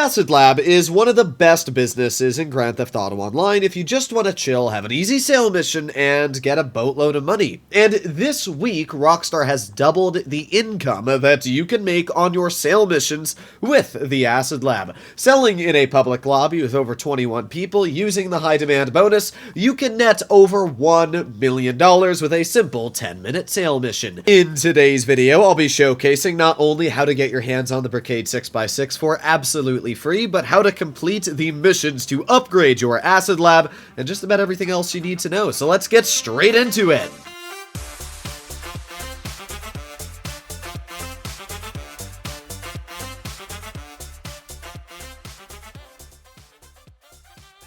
Acid Lab is one of the best businesses in Grand Theft Auto Online if you just want to chill, have an easy sale mission, and get a boatload of money. And this week, Rockstar has doubled the income that you can make on your sale missions with the Acid Lab. Selling in a public lobby with over 21 people using the high demand bonus, you can net over $1 million with a simple 10-minute sale mission. In today's video, I'll be showcasing not only how to get your hands on the Brigade 6x6 for absolutely free, but how to complete the missions to upgrade your Acid Lab, and just about everything else you need to know. So let's get straight into it.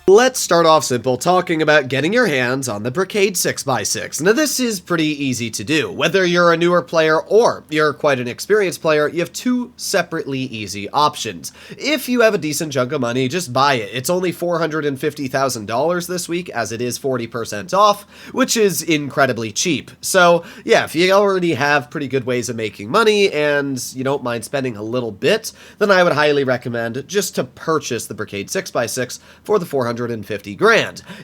Let's start off simple, talking about getting your hands on the Brigade 6x6. Now this is pretty easy to do. Whether you're a newer player or you're quite an experienced player, you have two separately easy options. If you have a decent chunk of money, just buy it. It's only $450,000 this week, as it is 40% off, which is incredibly cheap. So yeah, if you already have pretty good ways of making money and you don't mind spending a little bit, then I would highly recommend just to purchase the Brigade 6x6 for the $450,000.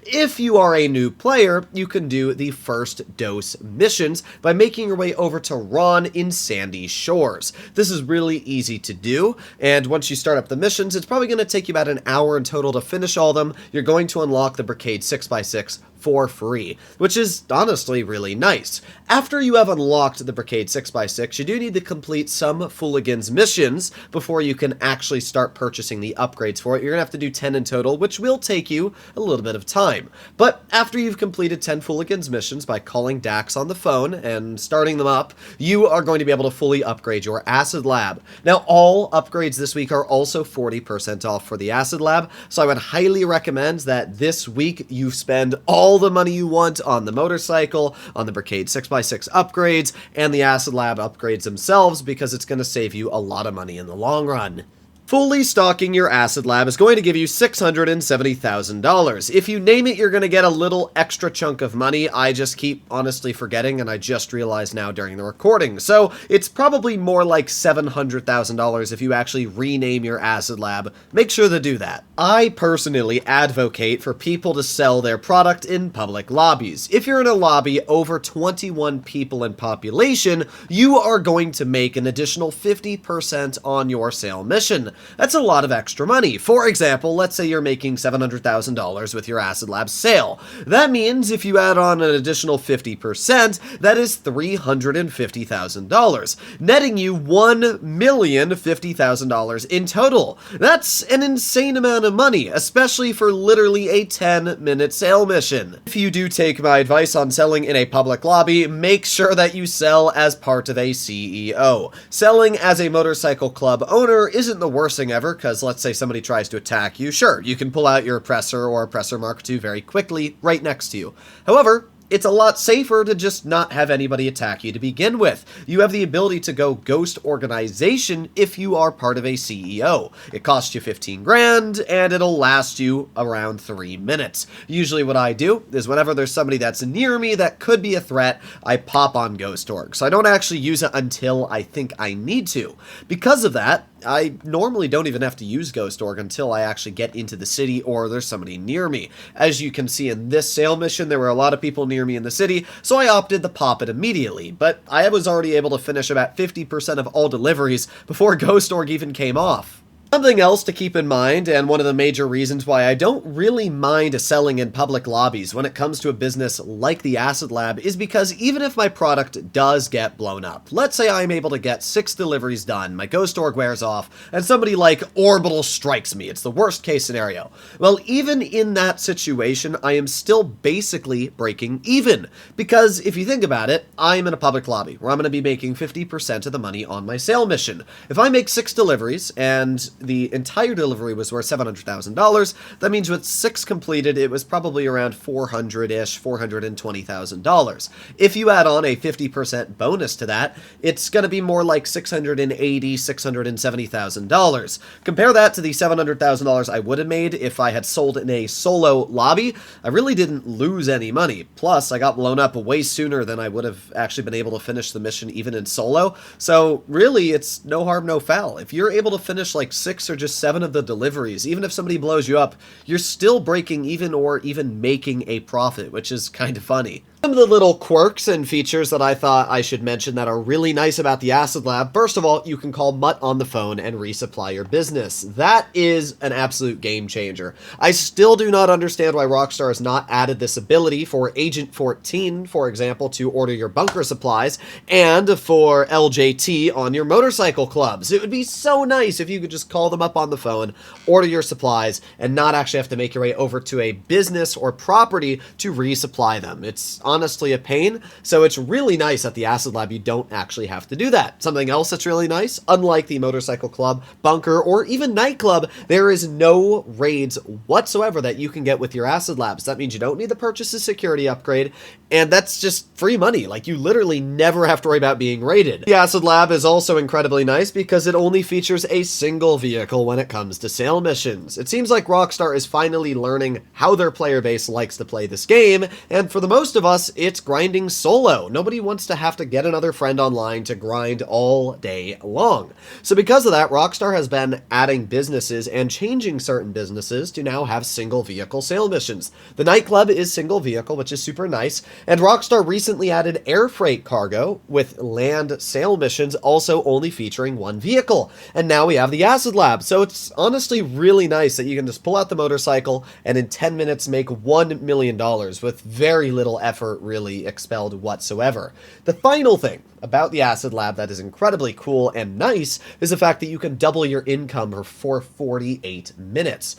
If you are a new player, you can do the first dose missions by making your way over to Ron in Sandy Shores. This is really easy to do, and once you start up the missions, it's probably going to take you about an hour in total to finish all of them. You're going to unlock the Brigade 6x6 for free, which is honestly really nice. After you have unlocked the Brigade 6x6, you do need to complete some Fooligans missions before you can actually start purchasing the upgrades for it. You're gonna have to do 10 in total, which will take you a little bit of time. But after you've completed 10 Fooligans missions by calling Dax on the phone and starting them up, you are going to be able to fully upgrade your Acid Lab. Now, all upgrades this week are also 40% off for the Acid Lab, so I would highly recommend that this week you spend all the money you want on the motorcycle, on the Brigade 6x6 upgrades, and the Acid Lab upgrades themselves, because it's going to save you a lot of money in the long run. Fully stocking your Acid Lab is going to give you $670,000. If you name it, you're going to get a little extra chunk of money. I just keep honestly forgetting, and I just realized now during the recording. So it's probably more like $700,000 if you actually rename your Acid Lab. Make sure to do that. I personally advocate for people to sell their product in public lobbies. If you're in a lobby over 21 people in population, you are going to make an additional 50% on your sale mission. That's a lot of extra money. For example, let's say you're making $700,000 with your Acid Lab sale. That means if you add on an additional 50%, that is $350,000, netting you $1,050,000 in total. That's an insane amount of money, especially for literally a 10-minute sale mission. If you do take my advice on selling in a public lobby, make sure that you sell as part of a CEO. Selling as a motorcycle club owner isn't the worst thing ever, because let's say somebody tries to attack you. Sure, you can pull out your Oppressor or Oppressor Mark II very quickly right next to you. However, it's a lot safer to just not have anybody attack you to begin with. You have the ability to go Ghost Organization if you are part of a CEO. It costs you 15 grand, and it'll last you around 3 minutes. Usually what I do is whenever there's somebody that's near me that could be a threat, I pop on Ghost Org. So I don't actually use it until I think I need to. Because of that, I normally don't even have to use Ghost Org until I actually get into the city or there's somebody near me. As you can see in this sale mission, there were a lot of people near me in the city, so I opted to pop it immediately, but I was already able to finish about 50% of all deliveries before Ghost Org even came off. Something else to keep in mind, and one of the major reasons why I don't really mind selling in public lobbies when it comes to a business like the Acid Lab, is because even if my product does get blown up, let's say I'm able to get 6 deliveries done, my Ghost Org wears off, and somebody like Orbital strikes me. It's the worst case scenario. Well, even in that situation, I am still basically breaking even, because if you think about it, I'm in a public lobby where I'm going to be making 50% of the money on my sale mission. If I make 6 deliveries, and the entire delivery was worth $700,000. That means with 6 completed, it was probably around $400-ish, $420,000. If you add on a 50% bonus to that, it's going to be more like $680,000, $670,000. Compare that to the $700,000 I would have made if I had sold in a solo lobby. I really didn't lose any money. Plus, I got blown up way sooner than I would have actually been able to finish the mission even in solo. So really, it's no harm, no foul. If you're able to finish like 6 6 or just 7 of the deliveries, even if somebody blows you up, you're still breaking even or even making a profit, which is kind of funny. Some of the little quirks and features that I thought I should mention that are really nice about the Acid Lab. First of all, you can call Mutt on the phone and resupply your business. That is an absolute game changer. I still do not understand why Rockstar has not added this ability for Agent 14, for example, to order your bunker supplies, and for LJT on your motorcycle clubs. It would be so nice if you could just call them up on the phone, order your supplies, and not actually have to make your way over to a business or property to resupply them. It's honestly a pain, so it's really nice at the Acid Lab you don't actually have to do that. Something else that's really nice, unlike the motorcycle club, bunker, or even nightclub, there is no raids whatsoever that you can get with your Acid Labs. That means you don't need to purchase a security upgrade, and that's just free money. Like, you literally never have to worry about being raided. The Acid Lab is also incredibly nice because it only features a single vehicle when it comes to sale missions. It seems like Rockstar is finally learning how their player base likes to play this game, and for the most of us, it's grinding solo. Nobody wants to have to get another friend online to grind all day long. So because of that, Rockstar has been adding businesses and changing certain businesses to now have single vehicle sale missions. The nightclub is single vehicle, which is super nice, and Rockstar recently added air freight cargo with land sale missions also only featuring one vehicle. And now we have the Acid Lab, so it's honestly really nice that you can just pull out the motorcycle and in 10 minutes make $1 million with very little effort really expelled whatsoever. The final thing about the Acid Lab that is incredibly cool and nice is the fact that you can double your income for 48 minutes.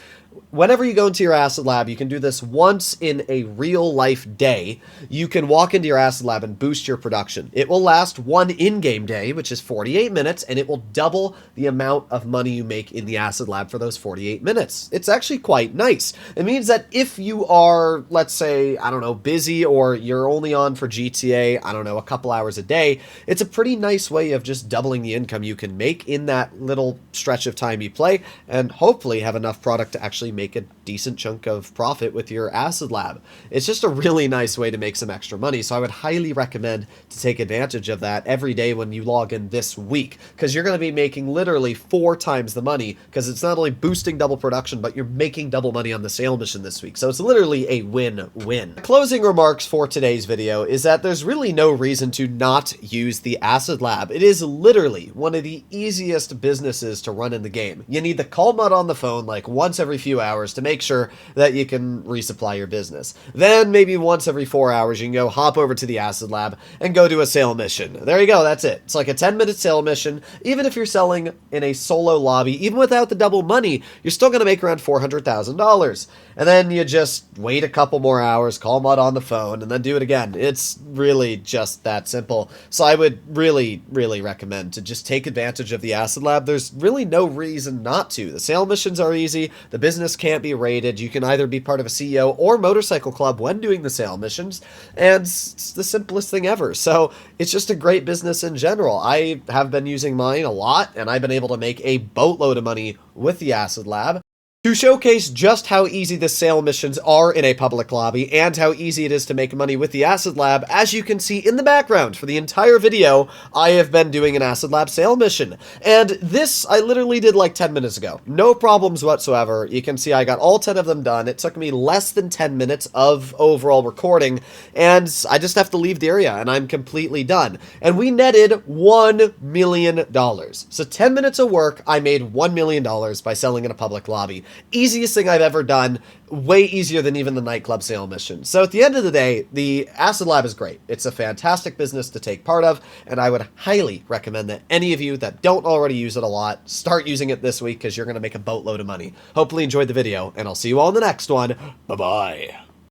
Whenever you go into your Acid Lab, you can do this once in a real-life day. You can walk into your Acid Lab and boost your production. It will last one in-game day, which is 48 minutes, and it will double the amount of money you make in the Acid Lab for those 48 minutes. It's actually quite nice. It means that if you are, let's say, I don't know, busy, or you're only on for GTA, I don't know, a couple hours a day, it's a pretty nice way of just doubling the income you can make in that little stretch of time you play, and hopefully have enough product to actually make a decent chunk of profit with your Acid Lab. It's just a really nice way to make some extra money, so I would highly recommend to take advantage of that every day when you log in this week, because you're going to be making literally 4 times the money, because it's not only boosting double production, but you're making double money on the sale mission this week, so it's literally a win-win. Closing remarks for today's video is that there's really no reason to not use the Acid Lab. It is literally one of the easiest businesses to run in the game. You need to call Mutt on the phone like once every few hours to make sure that you can resupply your business. Then maybe once every 4 hours you can go hop over to the Acid Lab and go do a sale mission. There you go, that's it. It's like a 10-minute sale mission. Even if you're selling in a solo lobby, even without the double money, you're still going to make around $400,000. And then you just wait a couple more hours, call Mutt on the phone, and then do it again. It's really just that simple. So I would really, really recommend to just take advantage of the Acid Lab. There's really no reason not to. The sale missions are easy. The business can't be raided. You can either be part of a CEO or motorcycle club when doing the sale missions, and it's the simplest thing ever. So it's just a great business in general. I have been using mine a lot, and I've been able to make a boatload of money with the Acid Lab. To showcase just how easy the sale missions are in a public lobby and how easy it is to make money with the Acid Lab, as you can see in the background for the entire video, I have been doing an Acid Lab sale mission. And this I literally did like 10 minutes ago. No problems whatsoever. You can see I got all 10 of them done. It took me less than 10 minutes of overall recording, and I just have to leave the area and I'm completely done. And we netted $1 million. So 10 minutes of work, I made $1 million by selling in a public lobby. Easiest thing I've ever done, way easier than even the nightclub sale mission. So at the end of the day, the Acid Lab is great. It's a fantastic business to take part of, and I would highly recommend that any of you that don't already use it a lot, start using it this week because you're going to make a boatload of money. Hopefully you enjoyed the video, and I'll see you all in the next one. Bye-bye.